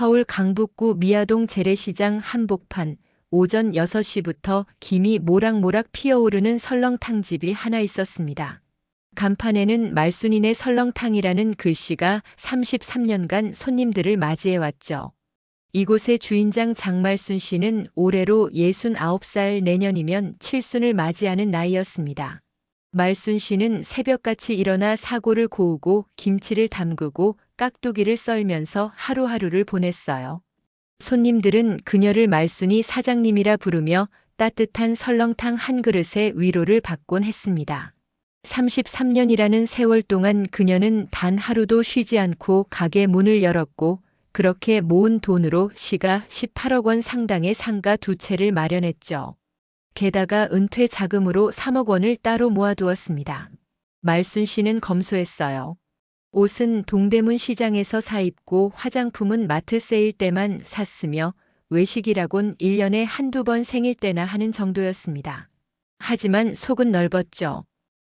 서울 강북구 미아동 재래시장 한복판 오전 6시부터 김이 모락모락 피어오르는 설렁탕집이 하나 있었습니다. 간판에는 말순이네 설렁탕이라는 글씨가 33년간 손님들을 맞이해왔죠. 이곳의 주인장 장말순 씨는 올해로 69살, 내년이면 칠순을 맞이하는 나이였습니다. 말순 씨는 새벽같이 일어나 사골을 고우고 김치를 담그고 깍두기를 썰면서 하루하루를 보냈어요. 손님들은 그녀를 말순이 사장님이라 부르며 따뜻한 설렁탕 한 그릇에 위로를 받곤 했습니다. 33년이라는 세월 동안 그녀는 단 하루도 쉬지 않고 가게 문을 열었고 그렇게 모은 돈으로 시가 18억 원 상당의 상가 2채를 마련했죠. 게다가 은퇴 자금으로 3억 원을 따로 모아두었습니다. 말순 씨는 검소했어요. 옷은 동대문 시장에서 사입고 화장품은 마트 세일 때만 샀으며 외식이라곤 1년에 한두 번 생일 때나 하는 정도였습니다. 하지만 속은 넓었죠.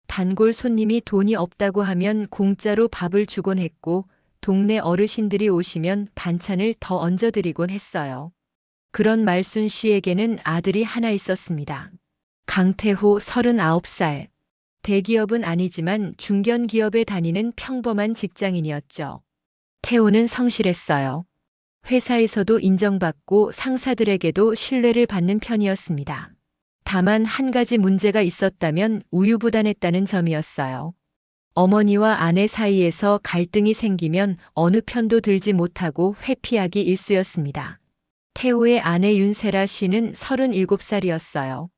단골 손님이 돈이 없다고 하면 공짜로 밥을 주곤 했고 동네 어르신들이 오시면 반찬을 더 얹어드리곤 했어요. 그런 말순 씨에게는 아들이 하나 있었습니다. 강태호 39살. 대기업은 아니지만 중견기업에 다니는 평범한 직장인이었죠. 태호는 성실했어요. 회사에서도 인정받고 상사들에게도 신뢰를 받는 편이었습니다. 다만 한 가지 문제가 있었다면 우유부단했다는 점이었어요. 어머니와 아내 사이에서 갈등이 생기면 어느 편도 들지 못하고 회피하기 일쑤였습니다. 태호의 아내 윤세라 씨는 37살이었어요.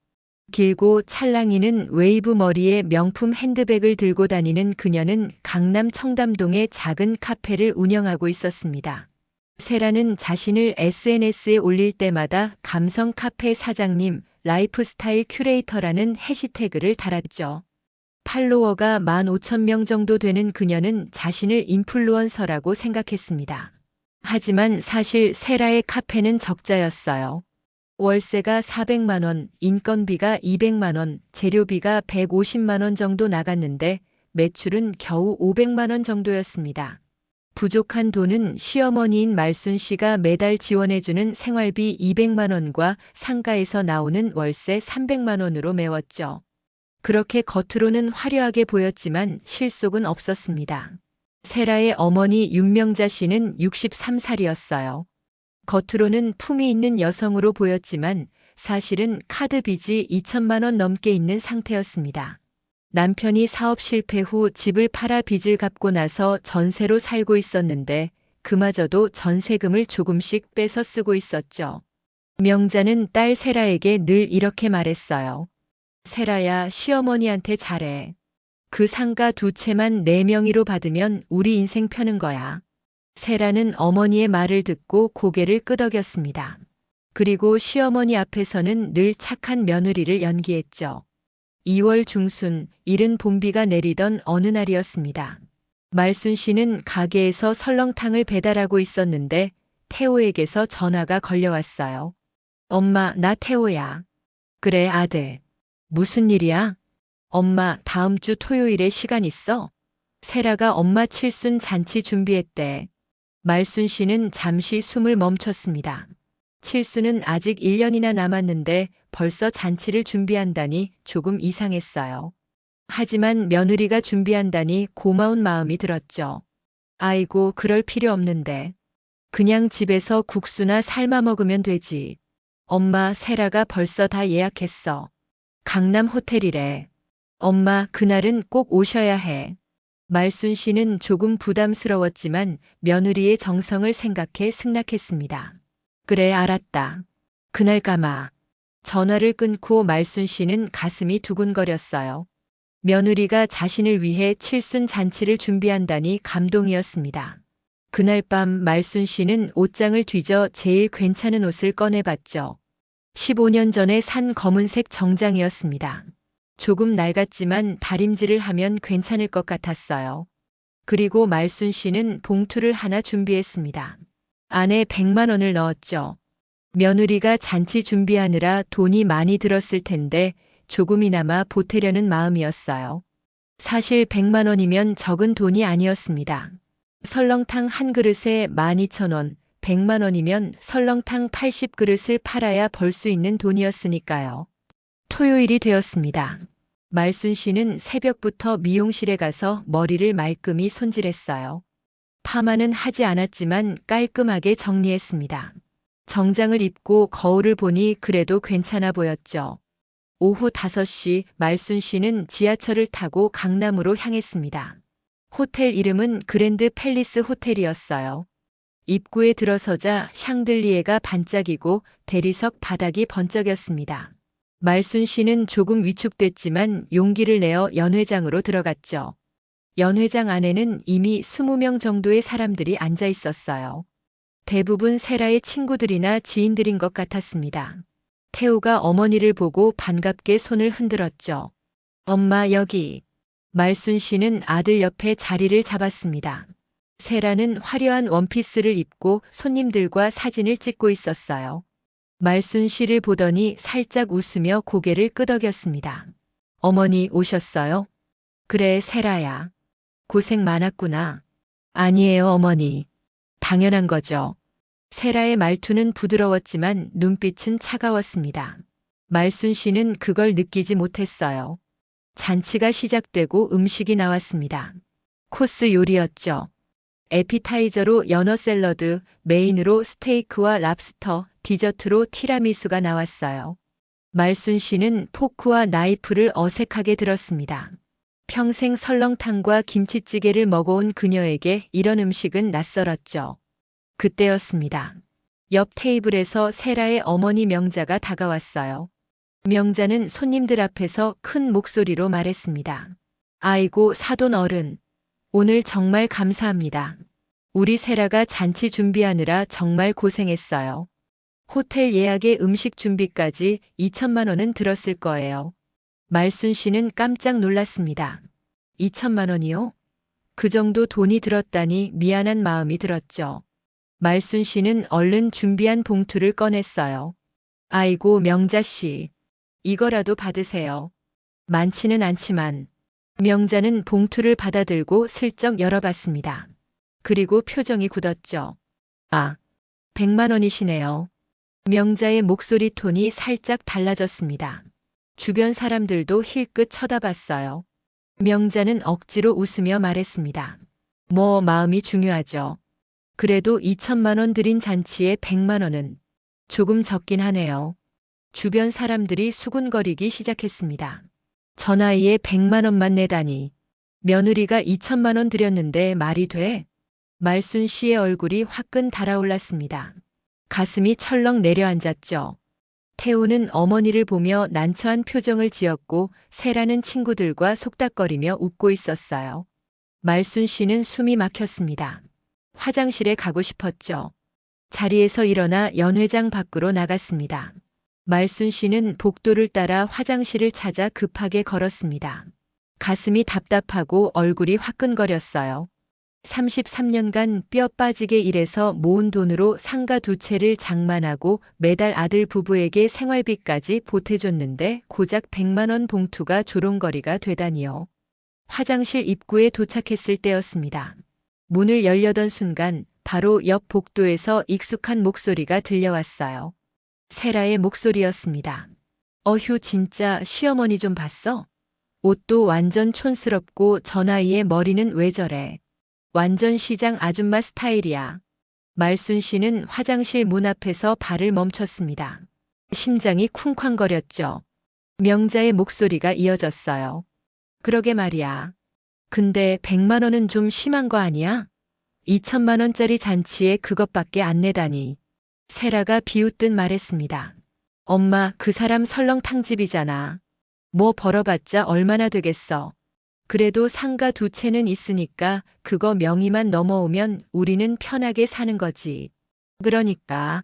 길고 찰랑이는 웨이브 머리에 명품 핸드백을 들고 다니는 그녀는 강남 청담동의 작은 카페를 운영하고 있었습니다. 세라는 자신을 SNS에 올릴 때마다 감성 카페 사장님, 라이프스타일 큐레이터라는 해시태그를 달았죠. 팔로워가 15,000명 정도 되는 그녀는 자신을 인플루언서라고 생각했습니다. 하지만 사실 세라의 카페는 적자였어요. 월세가 400만 원, 인건비가 200만 원, 재료비가 150만 원 정도 나갔는데 매출은 겨우 500만 원 정도였습니다. 부족한 돈은 시어머니인 말순 씨가 매달 지원해주는 생활비 200만 원과 상가에서 나오는 월세 300만 원으로 메웠죠. 그렇게 겉으로는 화려하게 보였지만 실속은 없었습니다. 세라의 어머니 윤명자 씨는 63살이었어요. 겉으로는 품위 있는 여성으로 보였지만 사실은 카드 빚이 2천만 원 넘게 있는 상태였습니다. 남편이 사업 실패 후 집을 팔아 빚을 갚고 나서 전세로 살고 있었는데 그마저도 전세금을 조금씩 빼서 쓰고 있었죠. 명자는 딸 세라에게 늘 이렇게 말했어요. 세라야, 시어머니한테 잘해. 그 상가 2채만 내 명의로 받으면 우리 인생 펴는 거야. 세라는 어머니의 말을 듣고 고개를 끄덕였습니다. 그리고 시어머니 앞에서는 늘 착한 며느리를 연기했죠. 2월 중순, 이른 봄비가 내리던 어느 날이었습니다. 말순 씨는 가게에서 설렁탕을 배달하고 있었는데 태호에게서 전화가 걸려왔어요. 엄마, 나 태호야. 그래, 아들. 무슨 일이야? 엄마, 다음 주 토요일에 시간 있어? 세라가 엄마 칠순 잔치 준비했대. 말순 씨는 잠시 숨을 멈췄습니다. 칠순은 아직 1년이나 남았는데 벌써 잔치를 준비한다니 조금 이상했어요. 하지만 며느리가 준비한다니 고마운 마음이 들었죠. 아이고, 그럴 필요 없는데. 그냥 집에서 국수나 삶아 먹으면 되지. 엄마, 세라가 벌써 다 예약했어. 강남 호텔이래. 엄마, 그날은 꼭 오셔야 해. 말순 씨는 조금 부담스러웠지만 며느리의 정성을 생각해 승낙했습니다. 그래, 알았다. 그날 까마. 전화를 끊고 말순 씨는 가슴이 두근거렸어요. 며느리가 자신을 위해 칠순 잔치를 준비한다니 감동이었습니다. 그날 밤 말순 씨는 옷장을 뒤져 제일 괜찮은 옷을 꺼내봤죠. 15년 전에 산 검은색 정장이었습니다. 조금 낡았지만 다림질을 하면 괜찮을 것 같았어요. 그리고 말순 씨는 봉투를 하나 준비했습니다. 안에 100만 원을 넣었죠. 며느리가 잔치 준비하느라 돈이 많이 들었을 텐데 조금이나마 보태려는 마음이었어요. 사실 100만 원이면 적은 돈이 아니었습니다. 설렁탕 한 그릇에 12,000원, 100만 원이면 설렁탕 80그릇을 팔아야 벌 수 있는 돈이었으니까요. 토요일이 되었습니다. 말순 씨는 새벽부터 미용실에 가서 머리를 말끔히 손질했어요. 파마는 하지 않았지만 깔끔하게 정리했습니다. 정장을 입고 거울을 보니 그래도 괜찮아 보였죠. 오후 5시 말순 씨는 지하철을 타고 강남으로 향했습니다. 호텔 이름은 그랜드 팰리스 호텔이었어요. 입구에 들어서자 샹들리에가 반짝이고 대리석 바닥이 번쩍였습니다. 말순 씨는 조금 위축됐지만 용기를 내어 연회장으로 들어갔죠. 연회장 안에는 이미 20명 정도의 사람들이 앉아 있었어요. 대부분 세라의 친구들이나 지인들인 것 같았습니다. 태우가 어머니를 보고 반갑게 손을 흔들었죠. 엄마 여기. 말순 씨는 아들 옆에 자리를 잡았습니다. 세라는 화려한 원피스를 입고 손님들과 사진을 찍고 있었어요. 말순 씨를 보더니 살짝 웃으며 고개를 끄덕였습니다. 어머니 오셨어요? 그래, 세라야. 고생 많았구나. 아니에요, 어머니. 당연한 거죠. 세라의 말투는 부드러웠지만 눈빛은 차가웠습니다. 말순 씨는 그걸 느끼지 못했어요. 잔치가 시작되고 음식이 나왔습니다. 코스 요리였죠. 에피타이저로 연어 샐러드, 메인으로 스테이크와 랍스터, 디저트로 티라미수가 나왔어요. 말순 씨는 포크와 나이프를 어색하게 들었습니다. 평생 설렁탕과 김치찌개를 먹어온 그녀에게 이런 음식은 낯설었죠. 그때였습니다. 옆 테이블에서 세라의 어머니 명자가 다가왔어요. 명자는 손님들 앞에서 큰 목소리로 말했습니다. 아이고, 사돈 어른. 오늘 정말 감사합니다. 우리 세라가 잔치 준비하느라 정말 고생했어요. 호텔 예약에 음식 준비까지 2천만 원은 들었을 거예요. 말순 씨는 깜짝 놀랐습니다. 2천만 원이요? 그 정도 돈이 들었다니 미안한 마음이 들었죠. 말순 씨는 얼른 준비한 봉투를 꺼냈어요. 아이고, 명자 씨. 이거라도 받으세요. 많지는 않지만. 명자는 봉투를 받아들고 슬쩍 열어봤습니다. 그리고 표정이 굳었죠. 아, 100만 원이시네요. 명자의 목소리 톤이 살짝 달라졌습니다. 주변 사람들도 힐끗 쳐다봤어요. 명자는 억지로 웃으며 말했습니다. 뭐 마음이 중요하죠. 그래도 2천만 원 들인 잔치에 100만 원은 조금 적긴 하네요. 주변 사람들이 수군거리기 시작했습니다. 저 나이에 100만 원만 내다니. 며느리가 2천만 원 들였는데 말이 돼? 말순 씨의 얼굴이 화끈 달아올랐습니다. 가슴이 철렁 내려앉았죠. 태우는 어머니를 보며 난처한 표정을 지었고 세라는 친구들과 속닥거리며 웃고 있었어요. 말순 씨는 숨이 막혔습니다. 화장실에 가고 싶었죠. 자리에서 일어나 연회장 밖으로 나갔습니다. 말순 씨는 복도를 따라 화장실을 찾아 급하게 걸었습니다. 가슴이 답답하고 얼굴이 화끈거렸어요. 33년간 뼈 빠지게 일해서 모은 돈으로 상가 2채를 장만하고 매달 아들 부부에게 생활비까지 보태줬는데 고작 100만 원 봉투가 조롱거리가 되다니요. 화장실 입구에 도착했을 때였습니다. 문을 열려던 순간 바로 옆 복도에서 익숙한 목소리가 들려왔어요. 세라의 목소리였습니다. 어휴, 진짜 시어머니 좀 봤어? 옷도 완전 촌스럽고 저 나이에 머리는 왜 저래? 완전 시장 아줌마 스타일이야. 말순 씨는 화장실 문 앞에서 발을 멈췄습니다. 심장이 쿵쾅거렸죠. 명자의 목소리가 이어졌어요. 그러게 말이야. 근데 100만 원은 좀 심한 거 아니야? 2천만 원짜리 잔치에 그것밖에 안 내다니. 세라가 비웃듯 말했습니다. 엄마, 그 사람 설렁탕집이잖아. 뭐 벌어봤자 얼마나 되겠어. 그래도 상가 2채는 있으니까 그거 명의만 넘어오면 우리는 편하게 사는 거지. 그러니까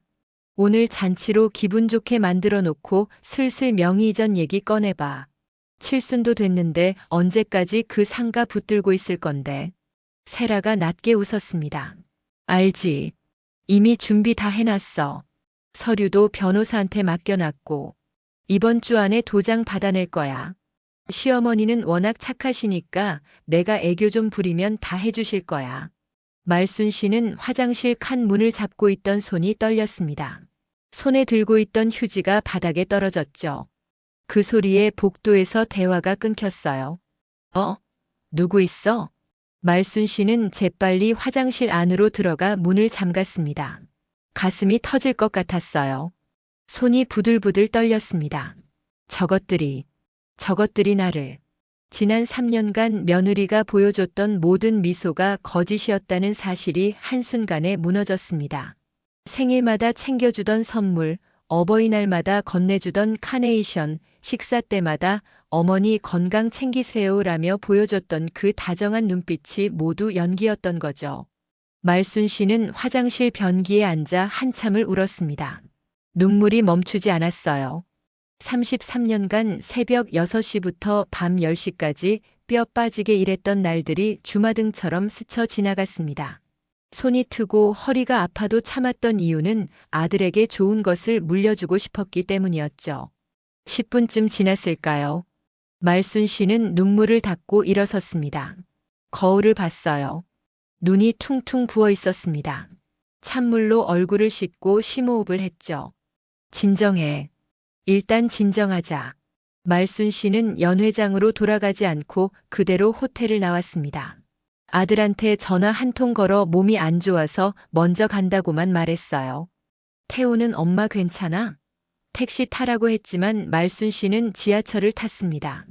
오늘 잔치로 기분 좋게 만들어 놓고 슬슬 명의 이전 얘기 꺼내봐. 칠순도 됐는데 언제까지 그 상가 붙들고 있을 건데. 세라가 낮게 웃었습니다. 알지. 이미 준비 다 해놨어. 서류도 변호사한테 맡겨놨고 이번 주 안에 도장 받아낼 거야. 시어머니는 워낙 착하시니까 내가 애교 좀 부리면 다 해주실 거야. 말순 씨는 화장실 칸 문을 잡고 있던 손이 떨렸습니다. 손에 들고 있던 휴지가 바닥에 떨어졌죠. 그 소리에 복도에서 대화가 끊겼어요. 누구 있어? 말순 씨는 재빨리 화장실 안으로 들어가 문을 잠갔습니다. 가슴이 터질 것 같았어요. 손이 부들부들 떨렸습니다. 저것들이 나를. 지난 3년간 며느리가 보여줬던 모든 미소가 거짓이었다는 사실이 한순간에 무너졌습니다. 생일마다 챙겨주던 선물, 어버이날마다 건네주던 카네이션, 식사 때마다 어머니 건강 챙기세요라며 보여줬던 그 다정한 눈빛이 모두 연기였던 거죠. 말순 씨는 화장실 변기에 앉아 한참을 울었습니다. 눈물이 멈추지 않았어요. 33년간 새벽 6시부터 밤 10시까지 뼈 빠지게 일했던 날들이 주마등처럼 스쳐 지나갔습니다. 손이 트고 허리가 아파도 참았던 이유는 아들에게 좋은 것을 물려주고 싶었기 때문이었죠. 10분쯤 지났을까요? 말순 씨는 눈물을 닦고 일어섰습니다. 거울을 봤어요. 눈이 퉁퉁 부어 있었습니다. 찬물로 얼굴을 씻고 심호흡을 했죠. 진정해. 일단 진정하자. 말순 씨는 연회장으로 돌아가지 않고 그대로 호텔을 나왔습니다. 아들한테 전화 한 통 걸어 몸이 안 좋아서 먼저 간다고만 말했어요. 태호는 엄마 괜찮아? 택시 타라고 했지만 말순 씨는 지하철을 탔습니다.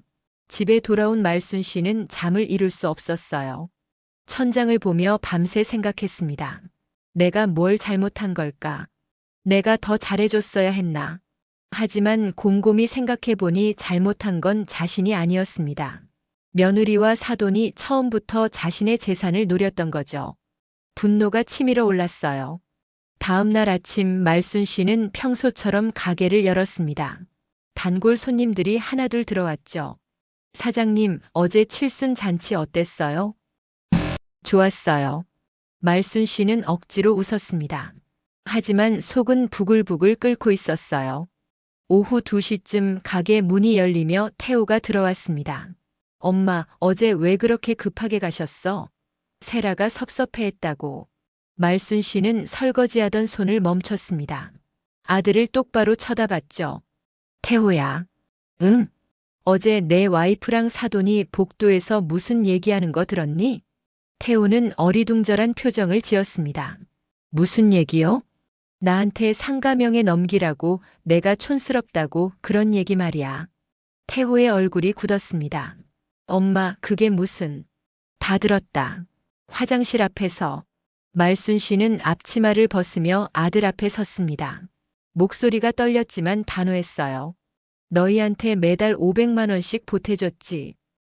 집에 돌아온 말순 씨는 잠을 이룰 수 없었어요. 천장을 보며 밤새 생각했습니다. 내가 뭘 잘못한 걸까? 내가 더 잘해줬어야 했나? 하지만 곰곰이 생각해보니 잘못한 건 자신이 아니었습니다. 며느리와 사돈이 처음부터 자신의 재산을 노렸던 거죠. 분노가 치밀어 올랐어요. 다음 날 아침 말순 씨는 평소처럼 가게를 열었습니다. 단골 손님들이 하나둘 들어왔죠. 사장님, 어제 칠순 잔치 어땠어요? 좋았어요. 말순 씨는 억지로 웃었습니다. 하지만 속은 부글부글 끓고 있었어요. 오후 2시쯤 가게 문이 열리며 태호가 들어왔습니다. 엄마, 어제 왜 그렇게 급하게 가셨어? 세라가 섭섭해했다고. 말순 씨는 설거지하던 손을 멈췄습니다. 아들을 똑바로 쳐다봤죠. 태호야. 응? 어제 내 와이프랑 사돈이 복도에서 무슨 얘기하는 거 들었니? 태호는 어리둥절한 표정을 지었습니다. 무슨 얘기요? 나한테 상가명에 넘기라고, 내가 촌스럽다고 그런 얘기 말이야. 태호의 얼굴이 굳었습니다. 엄마, 그게 무슨. 다 들었다. 화장실 앞에서. 말순 씨는 앞치마를 벗으며 아들 앞에 섰습니다. 목소리가 떨렸지만 단호했어요. 너희한테 매달 500만 원씩 보태줬지.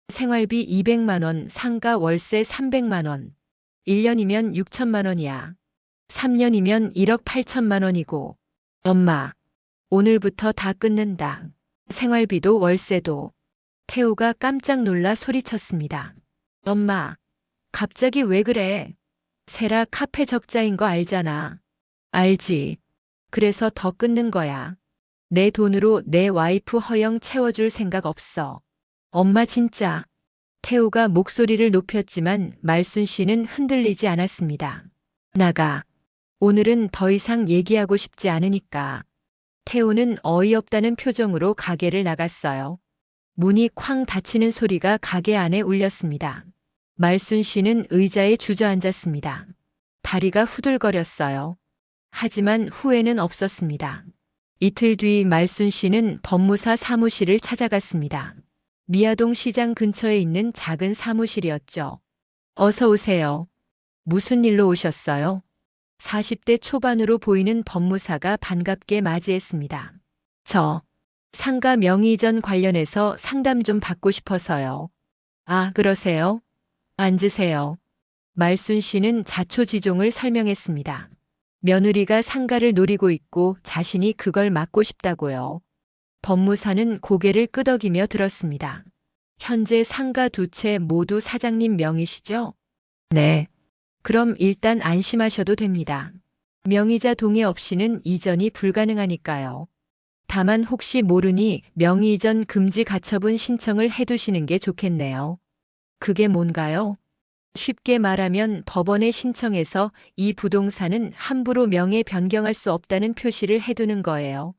생활비 200만 원, 상가 월세 300만 원. 1년이면 6천만 원이야. 3년이면 1억 8천만 원이고. 엄마, 오늘부터 다 끊는다. 생활비도 월세도. 태호가 깜짝 놀라 소리쳤습니다. 엄마, 갑자기 왜 그래? 세라 카페 적자인 거 알잖아. 알지. 그래서 더 끊는 거야. 내 돈으로 내 와이프 허영 채워줄 생각 없어. 엄마 진짜. 태호가 목소리를 높였지만 말순 씨는 흔들리지 않았습니다. 나가. 오늘은 더 이상 얘기하고 싶지 않으니까. 태호는 어이없다는 표정으로 가게를 나갔어요. 문이 쾅 닫히는 소리가 가게 안에 울렸습니다. 말순 씨는 의자에 주저앉았습니다. 다리가 후들거렸어요. 하지만 후회는 없었습니다. 이틀 뒤 말순 씨는 법무사 사무실을 찾아갔습니다. 미아동 시장 근처에 있는 작은 사무실이었죠. 어서 오세요. 무슨 일로 오셨어요? 40대 초반으로 보이는 법무사가 반갑게 맞이했습니다. 저 상가 명의 이전 관련해서 상담 좀 받고 싶어서요. 아, 그러세요? 앉으세요. 말순 씨는 자초지종을 설명했습니다. 며느리가 상가를 노리고 있고 자신이 그걸 막고 싶다고요. 법무사는 고개를 끄덕이며 들었습니다. 현재 상가 두 채 모두 사장님 명의시죠? 네. 그럼 일단 안심하셔도 됩니다. 명의자 동의 없이는 이전이 불가능하니까요. 다만 혹시 모르니 명의 이전 금지 가처분 신청을 해두시는 게 좋겠네요. 그게 뭔가요? 쉽게 말하면 법원에 신청해서 이 부동산은 함부로 명예 변경할 수 없다는 표시를 해두는 거예요.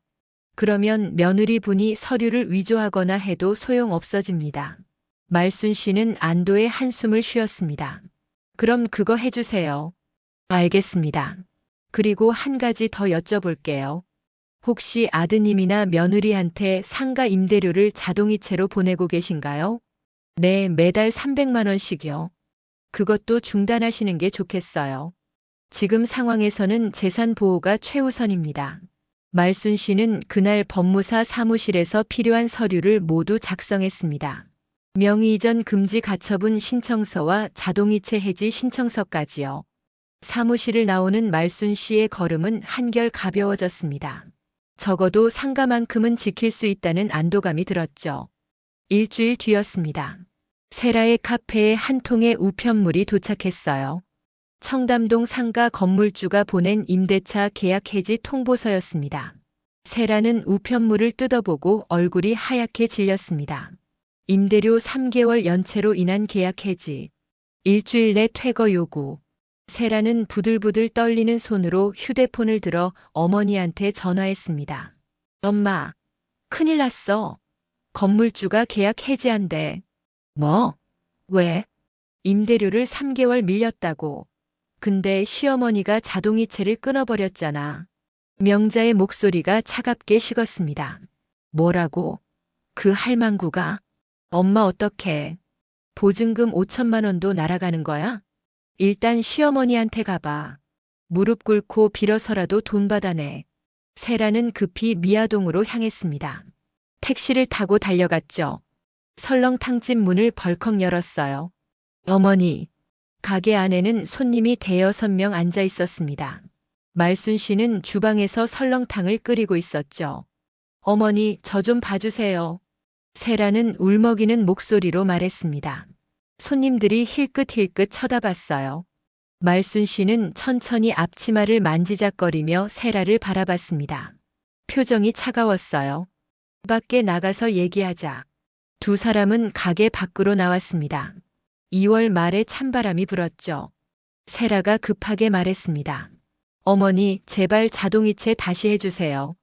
그러면 며느리 분이 서류를 위조하거나 해도 소용없어집니다. 말순 씨는 안도의 한숨을 쉬었습니다. 그럼 그거 해주세요. 알겠습니다. 그리고 한 가지 더 여쭤볼게요. 혹시 아드님이나 며느리한테 상가 임대료를 자동이체로 보내고 계신가요? 네, 매달 300만 원씩이요. 그것도 중단하시는 게 좋겠어요. 지금 상황에서는 재산 보호가 최우선입니다. 말순 씨는 그날 법무사 사무실에서 필요한 서류를 모두 작성했습니다. 명의이전 금지 가처분 신청서와 자동이체 해지 신청서까지요. 사무실을 나오는 말순 씨의 걸음은 한결 가벼워졌습니다. 적어도 상가만큼은 지킬 수 있다는 안도감이 들었죠. 일주일 뒤였습니다. 세라의 카페에 한 통의 우편물이 도착했어요. 청담동 상가 건물주가 보낸 임대차 계약 해지 통보서였습니다. 세라는 우편물을 뜯어보고 얼굴이 하얗게 질렸습니다. 임대료 3개월 연체로 인한 계약 해지, 일주일 내 퇴거 요구. 세라는 부들부들 떨리는 손으로 휴대폰을 들어 어머니한테 전화했습니다. 엄마, 큰일 났어. 건물주가 계약 해지한대. 뭐? 왜? 임대료를 3개월 밀렸다고. 근데 시어머니가 자동이체를 끊어버렸잖아. 명자의 목소리가 차갑게 식었습니다. 뭐라고? 그 할망구가? 엄마 어떡해. 보증금 5천만 원도 날아가는 거야? 일단 시어머니한테 가봐. 무릎 꿇고 빌어서라도 돈 받아내. 세라는 급히 미아동으로 향했습니다. 택시를 타고 달려갔죠. 설렁탕집 문을 벌컥 열었어요. 어머니. 가게 안에는 손님이 대여섯 명 앉아 있었습니다. 말순 씨는 주방에서 설렁탕을 끓이고 있었죠. 어머니, 저 좀 봐주세요. 세라는 울먹이는 목소리로 말했습니다. 손님들이 힐끗힐끗 쳐다봤어요. 말순 씨는 천천히 앞치마를 만지작거리며 세라를 바라봤습니다. 표정이 차가웠어요. 밖에 나가서 얘기하자. 두 사람은 가게 밖으로 나왔습니다. 2월 말에 찬바람이 불었죠. 세라가 급하게 말했습니다. 어머니, 제발 자동이체 다시 해주세요.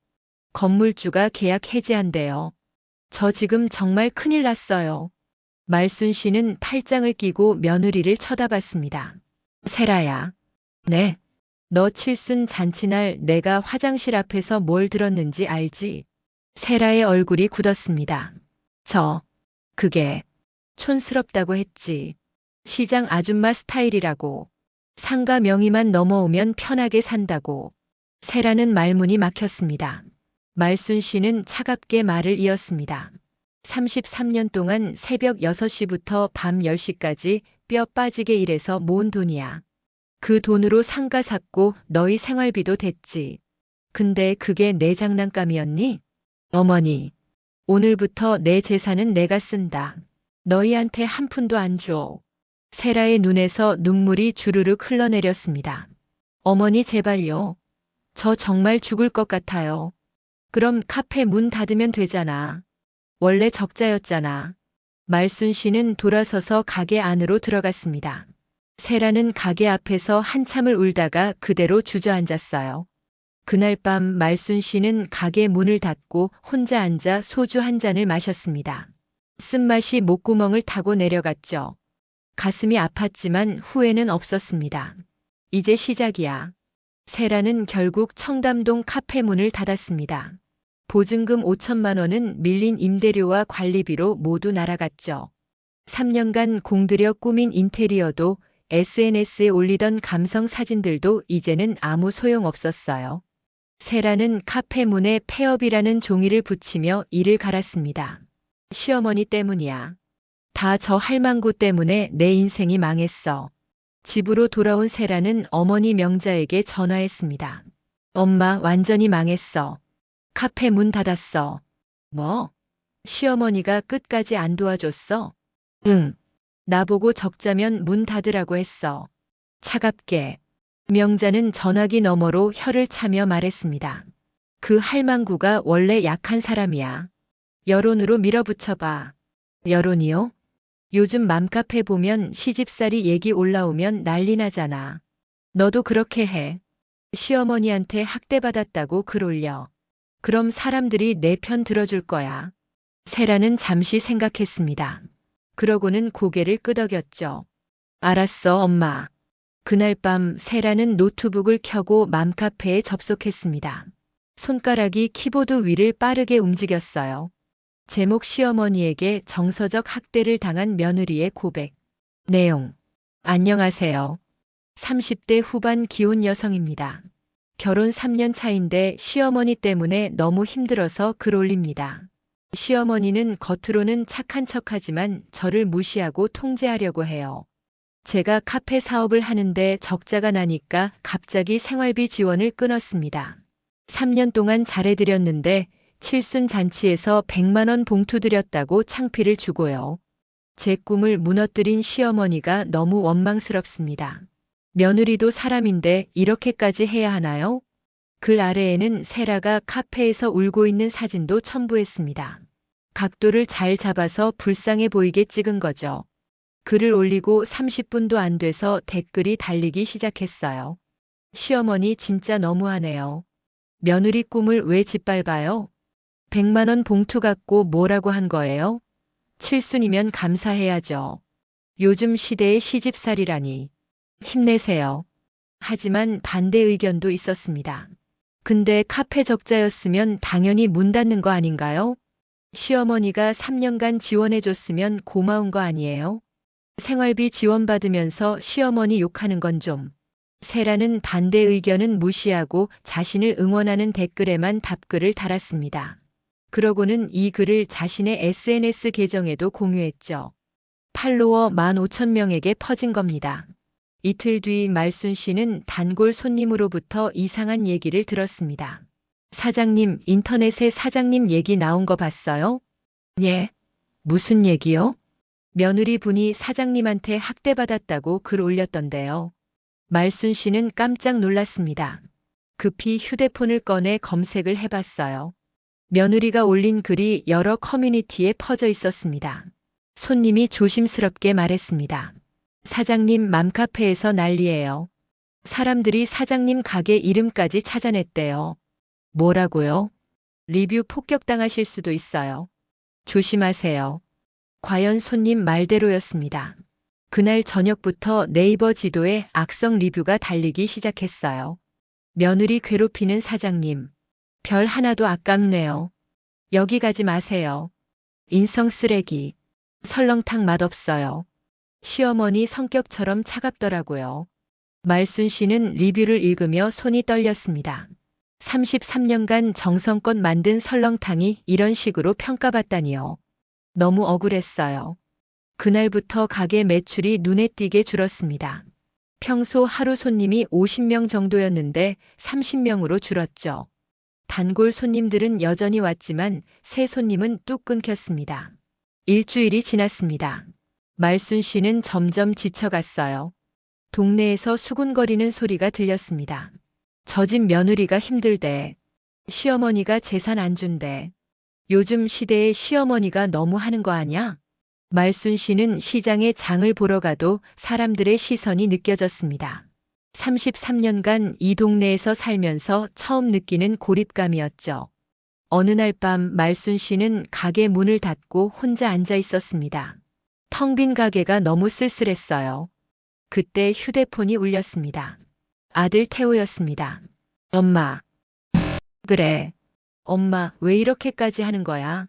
건물주가 계약 해지한대요. 저 지금 정말 큰일 났어요. 말순 씨는 팔짱을 끼고 며느리를 쳐다봤습니다. 세라야. 네. 너 칠순 잔치날 내가 화장실 앞에서 뭘 들었는지 알지? 세라의 얼굴이 굳었습니다. 그게 촌스럽다고 했지. 시장 아줌마 스타일이라고. 상가 명의만 넘어오면 편하게 산다고. 세라는 말문이 막혔습니다. 말순 씨는 차갑게 말을 이었습니다. 33년 동안 새벽 6시부터 밤 10시까지 뼈 빠지게 일해서 모은 돈이야. 그 돈으로 상가 샀고 너희 생활비도 됐지. 근데 그게 내 장난감이었니? 어머니, 오늘부터 내 재산은 내가 쓴다. 너희한테 한 푼도 안 줘. 세라의 눈에서 눈물이 주르륵 흘러내렸습니다. 어머니 제발요. 저 정말 죽을 것 같아요. 그럼 카페 문 닫으면 되잖아. 원래 적자였잖아. 말순 씨는 돌아서서 가게 안으로 들어갔습니다. 세라는 가게 앞에서 한참을 울다가 그대로 주저앉았어요. 그날 밤 말순 씨는 가게 문을 닫고 혼자 앉아 소주 한 잔을 마셨습니다. 쓴맛이 목구멍을 타고 내려갔죠. 가슴이 아팠지만 후회는 없었습니다. 이제 시작이야. 세라는 결국 청담동 카페 문을 닫았습니다. 보증금 5천만 원은 밀린 임대료와 관리비로 모두 날아갔죠. 3년간 공들여 꾸민 인테리어도 SNS에 올리던 감성 사진들도 이제는 아무 소용 없었어요. 세라는 카페 문에 폐업이라는 종이를 붙이며 이를 갈았습니다. 시어머니 때문이야. 다 저 할망구 때문에 내 인생이 망했어. 집으로 돌아온 세라는 어머니 명자에게 전화했습니다. 엄마 완전히 망했어. 카페 문 닫았어. 뭐? 시어머니가 끝까지 안 도와줬어? 응. 나보고 적자면 문 닫으라고 했어. 차갑게. 명자는 전화기 너머로 혀를 차며 말했습니다. 그 할망구가 원래 약한 사람이야. 여론으로 밀어붙여봐. 여론이요? 요즘 맘카페 보면 시집살이 얘기 올라오면 난리 나잖아. 너도 그렇게 해. 시어머니한테 학대받았다고 글 올려. 그럼 사람들이 내 편 들어줄 거야. 세라는 잠시 생각했습니다. 그러고는 고개를 끄덕였죠. 알았어, 엄마. 그날 밤 세라는 노트북을 켜고 맘카페에 접속했습니다. 손가락이 키보드 위를 빠르게 움직였어요. 제목 시어머니에게 정서적 학대를 당한 며느리의 고백. 내용. 안녕하세요. 30대 후반 기혼 여성입니다. 결혼 3년 차인데 시어머니 때문에 너무 힘들어서 글 올립니다. 시어머니는 겉으로는 착한 척하지만 저를 무시하고 통제하려고 해요. 제가 카페 사업을 하는데 적자가 나니까 갑자기 생활비 지원을 끊었습니다. 3년 동안 잘해드렸는데 칠순 잔치에서 100만 원 봉투 드렸다고 창피를 주고요. 제 꿈을 무너뜨린 시어머니가 너무 원망스럽습니다. 며느리도 사람인데 이렇게까지 해야 하나요? 글 아래에는 세라가 카페에서 울고 있는 사진도 첨부했습니다. 각도를 잘 잡아서 불쌍해 보이게 찍은 거죠. 글을 올리고 30분도 안 돼서 댓글이 달리기 시작했어요. 시어머니 진짜 너무하네요. 며느리 꿈을 왜 짓밟아요? 100만 원 봉투 갖고 뭐라고 한 거예요? 칠순이면 감사해야죠. 요즘 시대의 시집살이라니. 힘내세요. 하지만 반대 의견도 있었습니다. 근데 카페 적자였으면 당연히 문 닫는 거 아닌가요? 시어머니가 3년간 지원해줬으면 고마운 거 아니에요? 생활비 지원받으면서 시어머니 욕하는 건 좀. 세라는 반대 의견은 무시하고 자신을 응원하는 댓글에만 답글을 달았습니다. 그러고는 이 글을 자신의 SNS 계정에도 공유했죠. 팔로워 15,000명에게 퍼진 겁니다. 이틀 뒤 말순 씨는 단골 손님으로부터 이상한 얘기를 들었습니다. 사장님, 인터넷에 사장님 얘기 나온 거 봤어요? 예. 무슨 얘기요? 며느리 분이 사장님한테 학대받았다고 글 올렸던데요. 말순 씨는 깜짝 놀랐습니다. 급히 휴대폰을 꺼내 검색을 해봤어요. 며느리가 올린 글이 여러 커뮤니티에 퍼져 있었습니다. 손님이 조심스럽게 말했습니다. 사장님 맘카페에서 난리예요. 사람들이 사장님 가게 이름까지 찾아냈대요. 뭐라고요? 리뷰 폭격당하실 수도 있어요. 조심하세요. 과연 손님 말대로였습니다. 그날 저녁부터 네이버 지도에 악성 리뷰가 달리기 시작했어요. 며느리 괴롭히는 사장님. 별 하나도 아깝네요. 여기 가지 마세요. 인성 쓰레기. 설렁탕 맛없어요. 시어머니 성격처럼 차갑더라고요. 말순 씨는 리뷰를 읽으며 손이 떨렸습니다. 33년간 정성껏 만든 설렁탕이 이런 식으로 평가받다니요. 너무 억울했어요. 그날부터 가게 매출이 눈에 띄게 줄었습니다. 평소 하루 손님이 50명 정도였는데 30명으로 줄었죠. 단골 손님들은 여전히 왔지만 새 손님은 뚝 끊겼습니다. 일주일이 지났습니다. 말순 씨는 점점 지쳐갔어요. 동네에서 수군거리는 소리가 들렸습니다. 저 집 며느리가 힘들대. 시어머니가 재산 안 준대. 요즘 시대에 시어머니가 너무 하는 거 아냐? 말순 씨는 시장에 장을 보러 가도 사람들의 시선이 느껴졌습니다. 33년간 이 동네에서 살면서 처음 느끼는 고립감이었죠. 어느 날 밤 말순 씨는 가게 문을 닫고 혼자 앉아 있었습니다. 텅 빈 가게가 너무 쓸쓸했어요. 그때 휴대폰이 울렸습니다. 아들 태호였습니다. 엄마. 그래. 엄마, 왜 이렇게까지 하는 거야?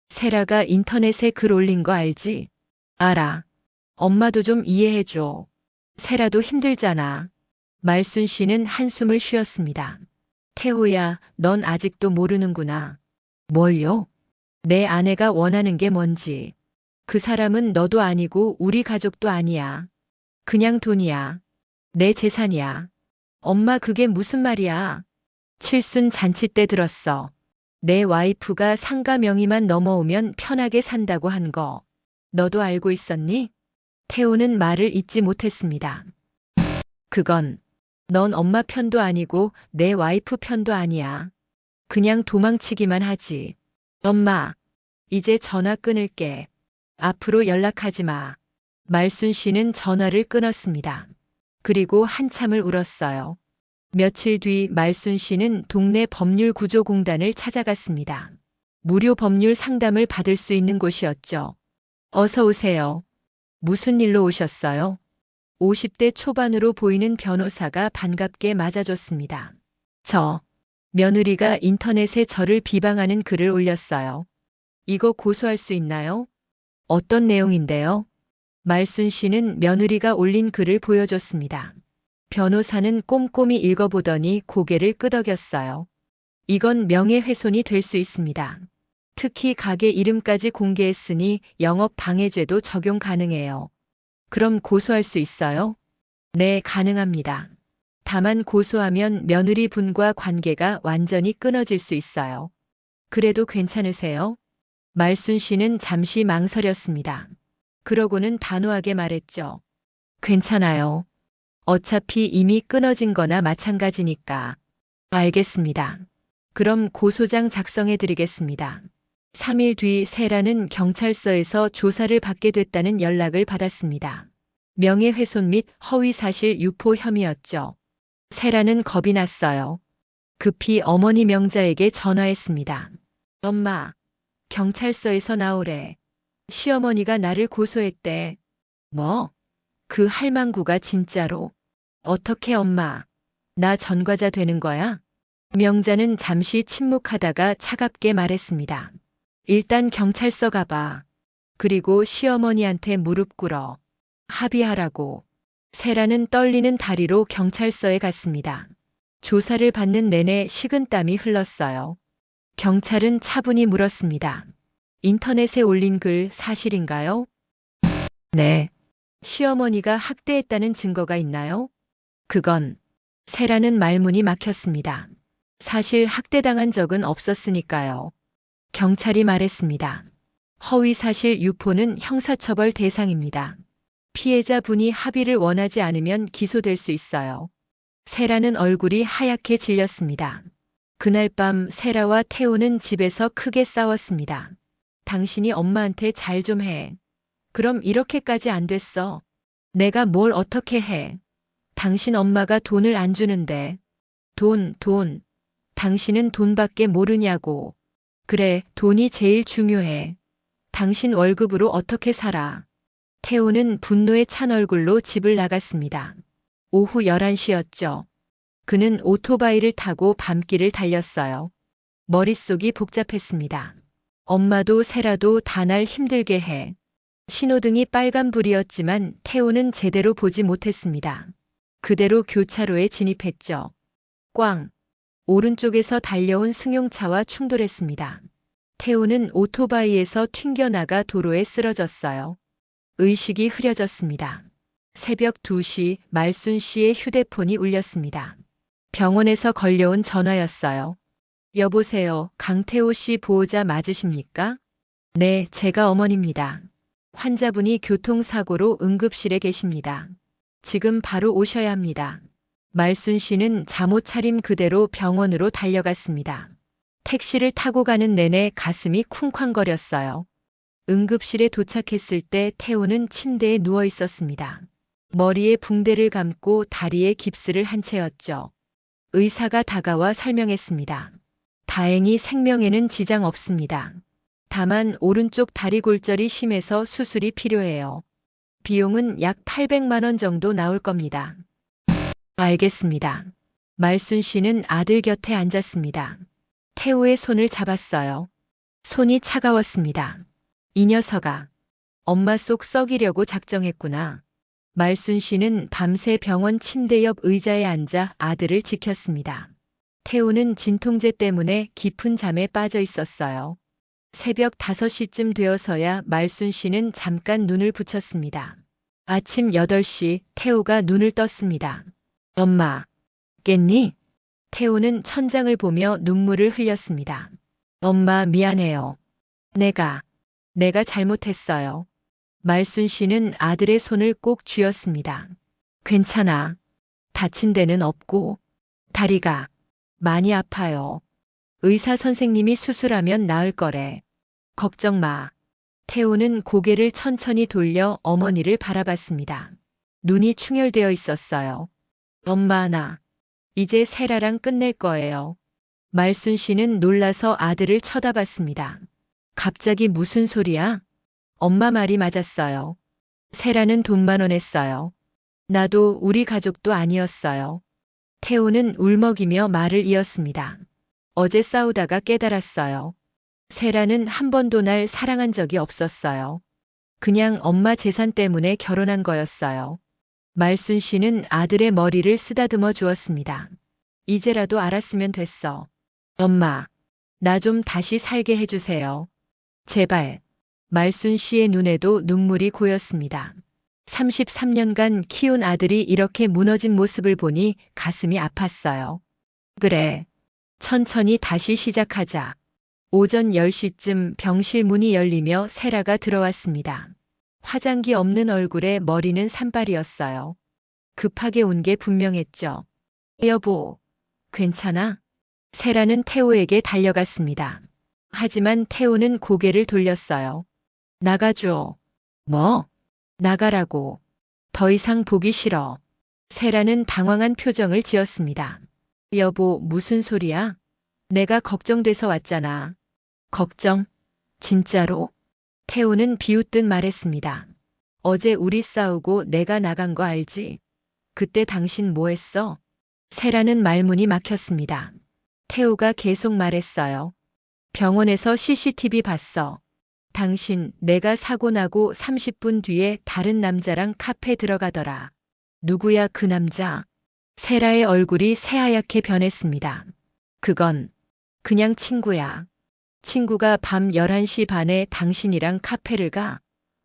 세라가 인터넷에 글 올린 거 알지? 알아. 엄마도 좀 이해해줘. 세라도 힘들잖아. 말순 씨는 한숨을 쉬었습니다. 태호야, 넌 아직도 모르는구나. 뭘요? 내 아내가 원하는 게 뭔지. 그 사람은 너도 아니고 우리 가족도 아니야. 그냥 돈이야. 내 재산이야. 엄마 그게 무슨 말이야? 칠순 잔치 때 들었어. 내 와이프가 상가 명의만 넘어오면 편하게 산다고 한 거. 너도 알고 있었니? 태호는 말을 잇지 못했습니다. 그건 넌 엄마 편도 아니고 내 와이프 편도 아니야. 그냥 도망치기만 하지. 엄마, 이제 전화 끊을게. 앞으로 연락하지 마. 말순 씨는 전화를 끊었습니다. 그리고 한참을 울었어요. 며칠 뒤 말순 씨는 동네 법률구조공단을 찾아갔습니다. 무료 법률 상담을 받을 수 있는 곳이었죠. 어서 오세요. 무슨 일로 오셨어요? 50대 초반으로 보이는 변호사가 반갑게 맞아줬습니다. 저, 며느리가 인터넷에 저를 비방하는 글을 올렸어요. 이거 고소할 수 있나요? 어떤 내용인데요? 말순 씨는 며느리가 올린 글을 보여줬습니다. 변호사는 꼼꼼히 읽어보더니 고개를 끄덕였어요. 이건 명예훼손이 될 수 있습니다. 특히 가게 이름까지 공개했으니 영업 방해죄도 적용 가능해요. 그럼 고소할 수 있어요? 네, 가능합니다. 다만 고소하면 며느리 분과 관계가 완전히 끊어질 수 있어요. 그래도 괜찮으세요? 말순 씨는 잠시 망설였습니다. 그러고는 단호하게 말했죠. 괜찮아요. 어차피 이미 끊어진 거나 마찬가지니까. 알겠습니다. 그럼 고소장 작성해 드리겠습니다. 3일 뒤 세라는 경찰서에서 조사를 받게 됐다는 연락을 받았습니다. 명예훼손 및 허위사실 유포 혐의였죠. 세라는 겁이 났어요. 급히 어머니 명자에게 전화했습니다. 엄마, 경찰서에서 나오래. 시어머니가 나를 고소했대. 뭐? 그 할망구가 진짜로. 어떻게 엄마? 나 전과자 되는 거야? 명자는 잠시 침묵하다가 차갑게 말했습니다. 일단 경찰서 가봐. 그리고 시어머니한테 무릎 꿇어. 합의하라고. 세라는 떨리는 다리로 경찰서에 갔습니다. 조사를 받는 내내 식은땀이 흘렀어요. 경찰은 차분히 물었습니다. 인터넷에 올린 글 사실인가요? 네. 시어머니가 학대했다는 증거가 있나요? 그건 세라는 말문이 막혔습니다. 사실 학대당한 적은 없었으니까요. 경찰이 말했습니다. 허위사실 유포는 형사처벌 대상입니다. 피해자분이 합의를 원하지 않으면 기소될 수 있어요. 세라는 얼굴이 하얗게 질렸습니다. 그날 밤 세라와 태호는 집에서 크게 싸웠습니다. 당신이 엄마한테 잘 좀 해. 그럼 이렇게까지 안 됐어. 내가 뭘 어떻게 해. 당신 엄마가 돈을 안 주는데. 돈. 당신은 돈밖에 모르냐고. 그래, 돈이 제일 중요해. 당신 월급으로 어떻게 살아. 태호는 분노에 찬 얼굴로 집을 나갔습니다. 오후 11시였죠. 그는 오토바이를 타고 밤길을 달렸어요. 머릿속이 복잡했습니다. 엄마도 세라도 다 날 힘들게 해. 신호등이 빨간불이었지만 태호는 제대로 보지 못했습니다. 그대로 교차로에 진입했죠. 꽝! 오른쪽에서 달려온 승용차와 충돌했습니다. 태호는 오토바이에서 튕겨나가 도로에 쓰러졌어요. 의식이 흐려졌습니다. 새벽 2시 말순 씨의 휴대폰이 울렸습니다. 병원에서 걸려온 전화였어요. 여보세요, 강태호 씨 보호자 맞으십니까? 네, 제가 어머니입니다. 환자분이 교통사고로 응급실에 계십니다. 지금 바로 오셔야 합니다. 말순 씨는 잠옷 차림 그대로 병원으로 달려갔습니다. 택시를 타고 가는 내내 가슴이 쿵쾅거렸어요. 응급실에 도착했을 때 태호는 침대에 누워 있었습니다. 머리에 붕대를 감고 다리에 깁스를 한 채였죠. 의사가 다가와 설명했습니다. 다행히 생명에는 지장 없습니다. 다만 오른쪽 다리 골절이 심해서 수술이 필요해요. 비용은 약 800만 원 정도 나올 겁니다. 알겠습니다. 말순 씨는 아들 곁에 앉았습니다. 태호의 손을 잡았어요. 손이 차가웠습니다. 이 녀석아, 엄마 속 썩이려고 작정했구나. 말순 씨는 밤새 병원 침대 옆 의자에 앉아 아들을 지켰습니다. 태호는 진통제 때문에 깊은 잠에 빠져 있었어요. 새벽 5시쯤 되어서야 말순 씨는 잠깐 눈을 붙였습니다. 아침 8시 태호가 눈을 떴습니다. 엄마, 깼니? 태호는 천장을 보며 눈물을 흘렸습니다. 엄마 미안해요. 내가 잘못했어요. 말순 씨는 아들의 손을 꼭 쥐었습니다. 괜찮아. 다친 데는 없고 다리가 많이 아파요. 의사 선생님이 수술하면 나을 거래. 걱정 마. 태호는 고개를 천천히 돌려 어머니를 바라봤습니다. 눈이 충혈되어 있었어요. 엄마, 나 이제 세라랑 끝낼 거예요. 말순 씨는 놀라서 아들을 쳐다봤습니다. 갑자기 무슨 소리야? 엄마 말이 맞았어요. 세라는 돈만 원했어요. 나도 우리 가족도 아니었어요. 태호는 울먹이며 말을 이었습니다. 어제 싸우다가 깨달았어요. 세라는 한 번도 날 사랑한 적이 없었어요. 그냥 엄마 재산 때문에 결혼한 거였어요. 말순 씨는 아들의 머리를 쓰다듬어 주었습니다. 이제라도 알았으면 됐어. 엄마, 나 좀 다시 살게 해주세요. 제발. 말순 씨의 눈에도 눈물이 고였습니다. 33년간 키운 아들이 이렇게 무너진 모습을 보니 가슴이 아팠어요. 그래. 천천히 다시 시작하자. 오전 10시쯤 병실 문이 열리며 세라가 들어왔습니다. 화장기 없는 얼굴에 머리는 산발이었어요. 급하게 온 게 분명했죠. 여보, 괜찮아? 세라는 태호에게 달려갔습니다. 하지만 태호는 고개를 돌렸어요. 나가줘. 뭐? 나가라고. 더 이상 보기 싫어. 세라는 당황한 표정을 지었습니다. 여보, 무슨 소리야? 내가 걱정돼서 왔잖아. 걱정? 진짜로? 태호는 비웃듯 말했습니다. 어제 우리 싸우고 내가 나간 거 알지? 그때 당신 뭐 했어? 세라는 말문이 막혔습니다. 태호가 계속 말했어요. 병원에서 CCTV 봤어. 당신, 내가 사고 나고 30분 뒤에 다른 남자랑 카페 들어가더라. 누구야 그 남자? 세라의 얼굴이 새하얗게 변했습니다. 그건 그냥 친구야. 친구가 밤 11시 반에 당신이랑 카페를 가.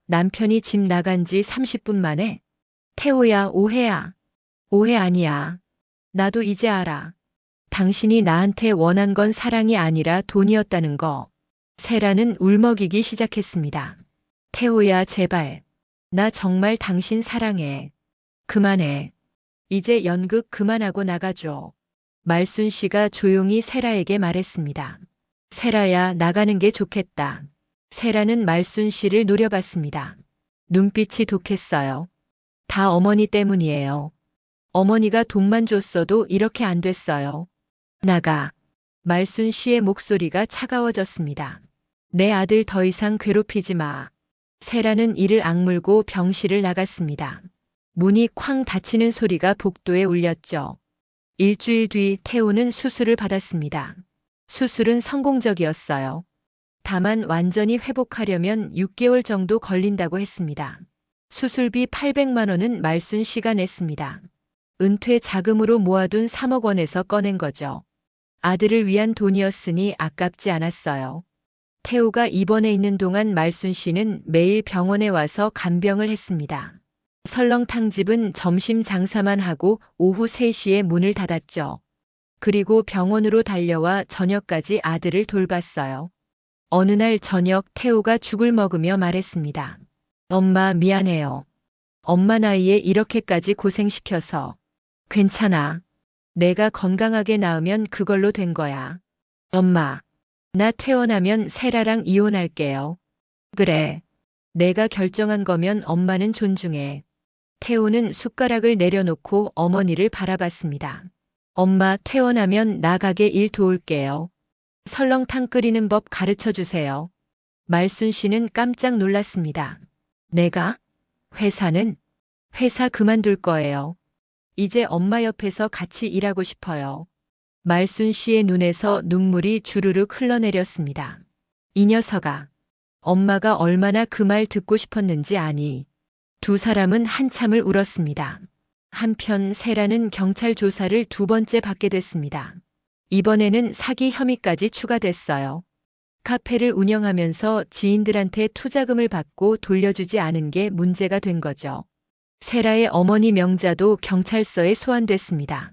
남편이 집 나간 지 30분 만에. 태호야, 오해야. 오해 아니야. 나도 이제 알아. 당신이 나한테 원한 건 사랑이 아니라 돈이었다는 거. 세라는 울먹이기 시작했습니다. 태호야, 제발. 나 정말 당신 사랑해. 그만해. 이제 연극 그만하고 나가줘. 말순 씨가 조용히 세라에게 말했습니다. 세라야, 나가는 게 좋겠다. 세라는 말순 씨를 노려봤습니다. 눈빛이 독했어요. 다 어머니 때문이에요. 어머니가 돈만 줬어도 이렇게 안 됐어요. 나가. 말순 씨의 목소리가 차가워졌습니다. 내 아들 더 이상 괴롭히지 마. 세라는 이를 악물고 병실을 나갔습니다. 문이 쾅 닫히는 소리가 복도에 울렸죠. 일주일 뒤 태호는 수술을 받았습니다. 수술은 성공적이었어요. 다만 완전히 회복하려면 6개월 정도 걸린다고 했습니다. 수술비 800만 원은 말순 씨가 냈습니다. 은퇴 자금으로 모아둔 3억 원에서 꺼낸 거죠. 아들을 위한 돈이었으니 아깝지 않았어요. 태호가 입원해 있는 동안 말순 씨는 매일 병원에 와서 간병을 했습니다. 설렁탕집은 점심 장사만 하고 오후 3시에 문을 닫았죠. 그리고 병원으로 달려와 저녁까지 아들을 돌봤어요. 어느 날 저녁 태호가 죽을 먹으며 말했습니다. 엄마, 미안해요. 엄마 나이에 이렇게까지 고생시켜서. 괜찮아. 내가 건강하게 나으면 그걸로 된 거야. 엄마, 나 퇴원하면 세라랑 이혼할게요. 그래. 내가 결정한 거면 엄마는 존중해. 태호는 숟가락을 내려놓고 어머니를 바라봤습니다. 엄마, 퇴원하면 나가게 일 도울게요. 설렁탕 끓이는 법 가르쳐 주세요. 말순 씨는 깜짝 놀랐습니다. 내가? 회사는? 회사 그만둘 거예요. 이제 엄마 옆에서 같이 일하고 싶어요. 말순 씨의 눈에서 눈물이 주르륵 흘러내렸습니다. 이 녀석아. 엄마가 얼마나 그 말 듣고 싶었는지 아니. 두 사람은 한참을 울었습니다. 한편 세라는 경찰 조사를 2번째 받게 됐습니다. 이번에는 사기 혐의까지 추가됐어요. 카페를 운영하면서 지인들한테 투자금을 받고 돌려주지 않은 게 문제가 된 거죠. 세라의 어머니 명자도 경찰서에 소환됐습니다.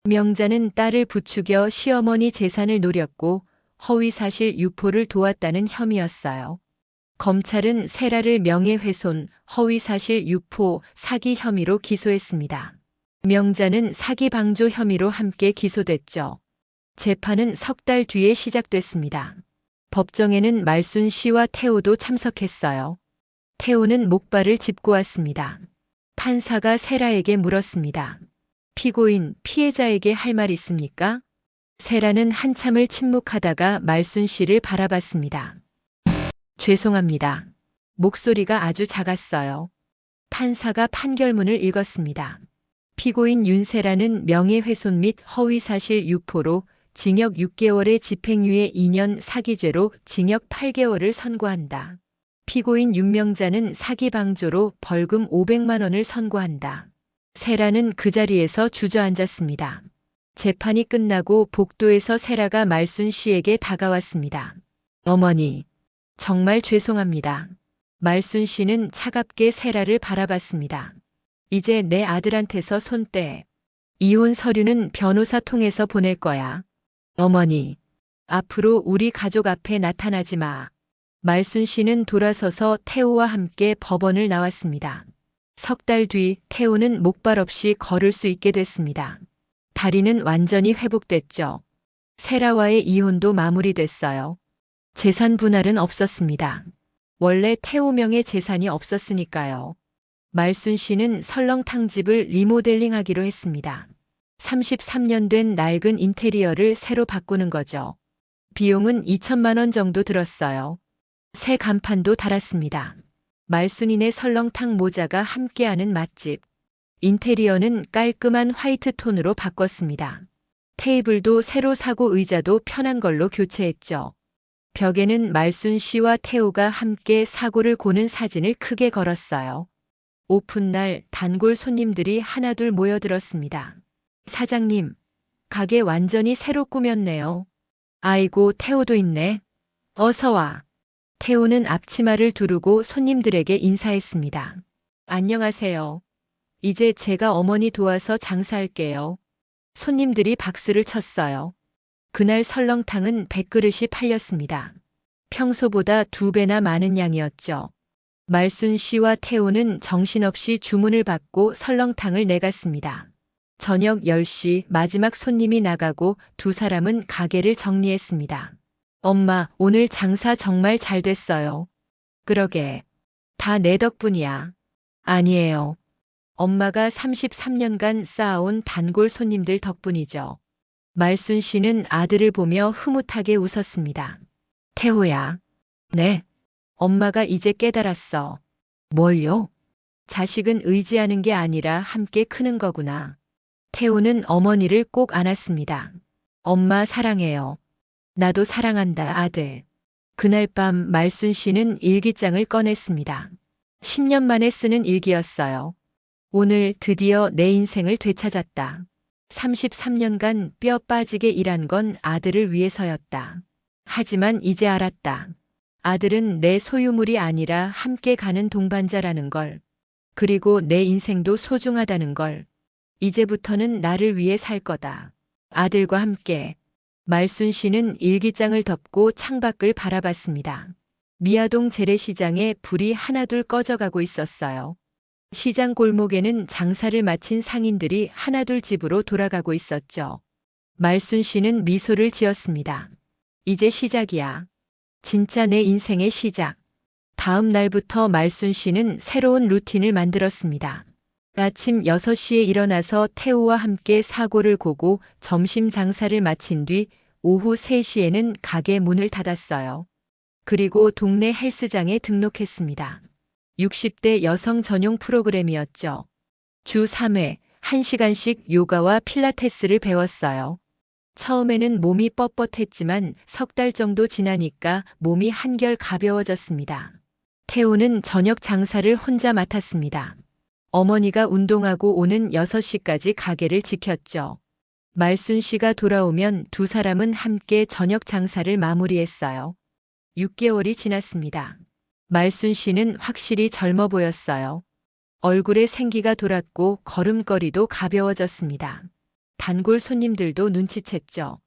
명자는 딸을 부추겨 시어머니 재산을 노렸고 허위사실 유포를 도왔다는 혐의였어요. 검찰은 세라를 명예훼손, 허위사실 유포, 사기 혐의로 기소했습니다. 명자는 사기 방조 혐의로 함께 기소됐죠. 재판은 석 달 뒤에 시작됐습니다. 법정에는 말순 씨와 태호도 참석했어요. 태호는 목발을 짚고 왔습니다. 판사가 세라에게 물었습니다. 피고인, 피해자에게 할 말 있습니까? 세라는 한참을 침묵하다가 말순 씨를 바라봤습니다. 죄송합니다. 목소리가 아주 작았어요. 판사가 판결문을 읽었습니다. 피고인 윤세라는 명예훼손 및 허위사실 유포로 징역 6개월에 집행유예 2년 사기죄로 징역 8개월을 선고한다. 피고인 윤명자는 사기 방조로 벌금 500만 원을 선고한다. 세라는 그 자리에서 주저앉았습니다. 재판이 끝나고 복도에서 세라가 말순 씨에게 다가왔습니다. 어머니, 정말 죄송합니다. 말순 씨는 차갑게 세라를 바라봤습니다. 이제 내 아들한테서 손 떼. 이혼 서류는 변호사 통해서 보낼 거야. 어머니, 앞으로 우리 가족 앞에 나타나지 마. 말순 씨는 돌아서서 태호와 함께 법원을 나왔습니다. 석 달 뒤 태호는 목발 없이 걸을 수 있게 됐습니다. 다리는 완전히 회복됐죠. 세라와의 이혼도 마무리됐어요. 재산 분할은 없었습니다. 원래 태호명의 재산이 없었으니까요. 말순 씨는 설렁탕 집을 리모델링하기로 했습니다. 33년 된 낡은 인테리어를 새로 바꾸는 거죠. 비용은 2천만 원 정도 들었어요. 새 간판도 달았습니다. 말순이네 설렁탕 모자가 함께하는 맛집. 인테리어는 깔끔한 화이트 톤으로 바꿨습니다. 테이블도 새로 사고 의자도 편한 걸로 교체했죠. 벽에는 말순 씨와 태호가 함께 사고를 고는 사진을 크게 걸었어요. 오픈날 단골 손님들이 하나둘 모여들었습니다. 사장님, 가게 완전히 새로 꾸몄네요. 아이고, 태호도 있네. 어서 와. 태호는 앞치마를 두르고 손님들에게 인사했습니다. 안녕하세요. 이제 제가 어머니 도와서 장사할게요. 손님들이 박수를 쳤어요. 그날 설렁탕은 100그릇이 팔렸습니다. 평소보다 2배나 많은 양이었죠. 말순 씨와 태호는 정신없이 주문을 받고 설렁탕을 내갔습니다. 저녁 10시 마지막 손님이 나가고 두 사람은 가게를 정리했습니다. 엄마, 오늘 장사 정말 잘 됐어요. 그러게. 다 내 덕분이야. 아니에요. 엄마가 33년간 쌓아온 단골 손님들 덕분이죠. 말순 씨는 아들을 보며 흐뭇하게 웃었습니다. 태호야. 네. 엄마가 이제 깨달았어. 뭘요? 자식은 의지하는 게 아니라 함께 크는 거구나. 태호는 어머니를 꼭 안았습니다. 엄마 사랑해요. 나도 사랑한다, 아들. 그날 밤 말순 씨는 일기장을 꺼냈습니다. 10년 만에 쓰는 일기였어요. 오늘 드디어 내 인생을 되찾았다. 33년간 뼈 빠지게 일한 건 아들을 위해서였다. 하지만 이제 알았다. 아들은 내 소유물이 아니라 함께 가는 동반자라는 걸. 그리고 내 인생도 소중하다는 걸. 이제부터는 나를 위해 살 거다. 아들과 함께. 말순 씨는 일기장을 덮고 창밖을 바라봤습니다. 미아동 재래시장에 불이 하나둘 꺼져가고 있었어요. 시장 골목에는 장사를 마친 상인들이 하나둘 집으로 돌아가고 있었죠. 말순 씨는 미소를 지었습니다. 이제 시작이야. 진짜 내 인생의 시작. 다음 날부터 말순 씨는 새로운 루틴을 만들었습니다. 아침 6시에 일어나서 태호와 함께 사고를 고고 점심 장사를 마친 뒤 오후 3시에는 가게 문을 닫았어요. 그리고 동네 헬스장에 등록했습니다. 60대 여성 전용 프로그램이었죠. 주 3회 1시간씩 요가와 필라테스를 배웠어요. 처음에는 몸이 뻣뻣했지만 석 달 정도 지나니까 몸이 한결 가벼워졌습니다. 태호는 저녁 장사를 혼자 맡았습니다. 어머니가 운동하고 오는 6시까지 가게를 지켰죠. 말순 씨가 돌아오면 두 사람은 함께 저녁 장사를 마무리했어요. 6개월이 지났습니다. 말순 씨는 확실히 젊어 보였어요. 얼굴에 생기가 돌았고 걸음걸이도 가벼워졌습니다. 단골 손님들도 눈치챘죠.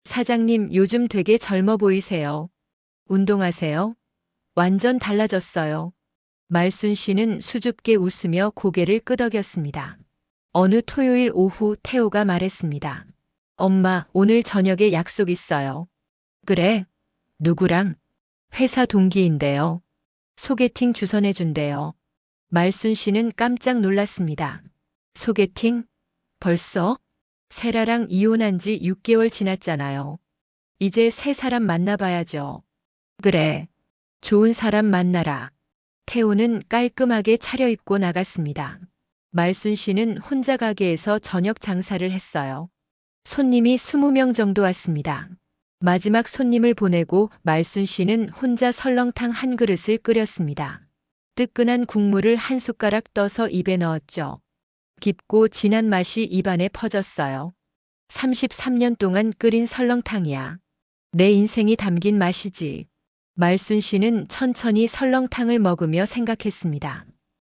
사장님, 요즘 되게 젊어 보이세요. 운동하세요? 완전 달라졌어요. 말순 씨는 수줍게 웃으며 고개를 끄덕였습니다. 어느 토요일 오후 태호가 말했습니다. 엄마, 오늘 저녁에 약속 있어요. 그래? 누구랑? 회사 동기인데요. 소개팅 주선해준대요. 말순 씨는 깜짝 놀랐습니다. 소개팅? 벌써? 세라랑 이혼한 지 6개월 지났잖아요. 이제 새 사람 만나봐야죠. 그래. 좋은 사람 만나라. 태호는 깔끔하게 차려입고 나갔습니다. 말순 씨는 혼자 가게에서 저녁 장사를 했어요. 손님이 20명 정도 왔습니다. 마지막 손님을 보내고 말순 씨는 혼자 설렁탕 한 그릇을 끓였습니다. 뜨끈한 국물을 한 숟가락 떠서 입에 넣었죠. 깊고 진한 맛이 입안에 퍼졌어요. 33년 동안 끓인 설렁탕이야. 내 인생이 담긴 맛이지. 말순 씨는 천천히 설렁탕을 먹으며 생각했습니다.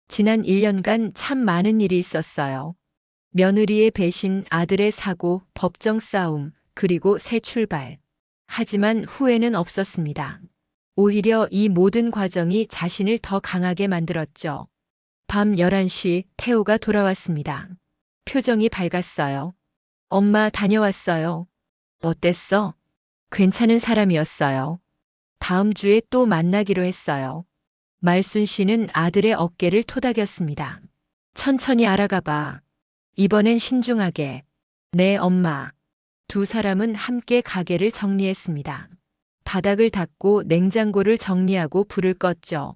지난 1년간 참 많은 일이 있었어요. 며느리의 배신, 아들의 사고, 법정 싸움, 그리고 새 출발. 하지만 후회는 없었습니다. 오히려 이 모든 과정이 자신을 더 강하게 만들었죠. 밤 11시 태호가 돌아왔습니다. 표정이 밝았어요. 엄마 다녀왔어요. 어땠어? 괜찮은 사람이었어요. 다음 주에 또 만나기로 했어요. 말순 씨는 아들의 어깨를 토닥였습니다. 천천히 알아가 봐. 이번엔 신중하게. 네, 엄마. 두 사람은 함께 가게를 정리했습니다. 바닥을 닦고 냉장고를 정리하고 불을 껐죠.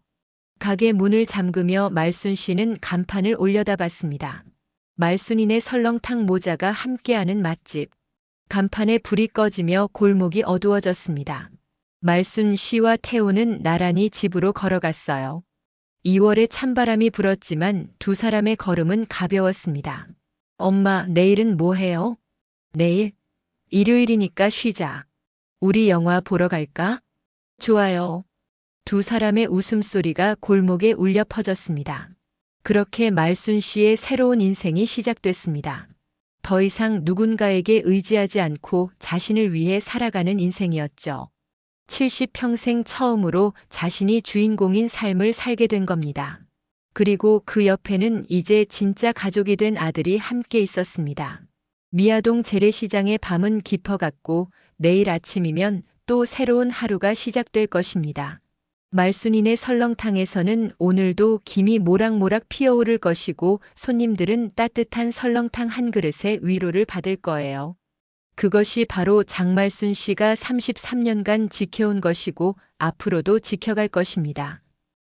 가게 문을 잠그며 말순 씨는 간판을 올려다 봤습니다. 말순이네 설렁탕 모자가 함께하는 맛집. 간판에 불이 꺼지며 골목이 어두워졌습니다. 말순 씨와 태호는 나란히 집으로 걸어갔어요. 2월에 찬바람이 불었지만 두 사람의 걸음은 가벼웠습니다. 엄마, 내일은 뭐 해요? 내일? 일요일이니까 쉬자. 우리 영화 보러 갈까? 좋아요. 두 사람의 웃음소리가 골목에 울려 퍼졌습니다. 그렇게 말순 씨의 새로운 인생이 시작됐습니다. 더 이상 누군가에게 의지하지 않고 자신을 위해 살아가는 인생이었죠. 70평생 처음으로 자신이 주인공인 삶을 살게 된 겁니다. 그리고 그 옆에는 이제 진짜 가족이 된 아들이 함께 있었습니다. 미아동 재래시장의 밤은 깊어갔고 내일 아침이면 또 새로운 하루가 시작될 것입니다. 말순이네 설렁탕에서는 오늘도 김이 모락모락 피어오를 것이고 손님들은 따뜻한 설렁탕 한 그릇에 위로를 받을 거예요. 그것이 바로 장말순 씨가 33년간 지켜온 것이고 앞으로도 지켜갈 것입니다.